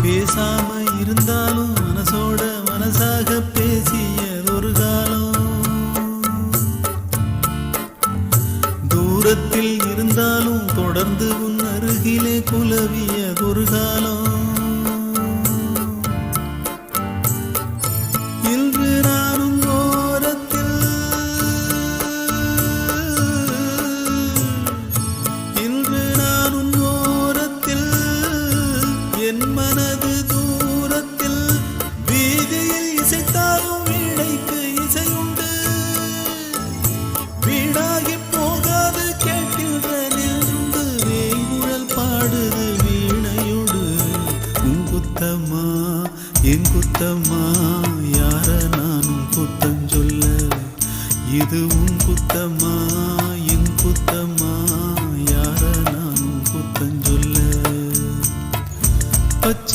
பேசாம இருந்தாலும் மனசோட மனசாக பேசியதொரு காலம், தூரத்தில் இருந்தாலும் தொடர்ந்து உன் அருகிலே குலவியதொரு காலம். இன்று நானும் ஓரத்தில், இன்று நானும் ஓரத்தில், என் மனது தூரத்தில், வீதியில் இசைத்தாலும் வீணைக்கு இசையுண்டு, வீடாகி போகாது கேட்கின்ற நின்று வேங்குழல் பாடுது வீணையோடு. உன் குத்தம்மா என் குத்தம்மா, யார நானும் குத்தம் சொல்ல, இது உன் குத்தம்மா.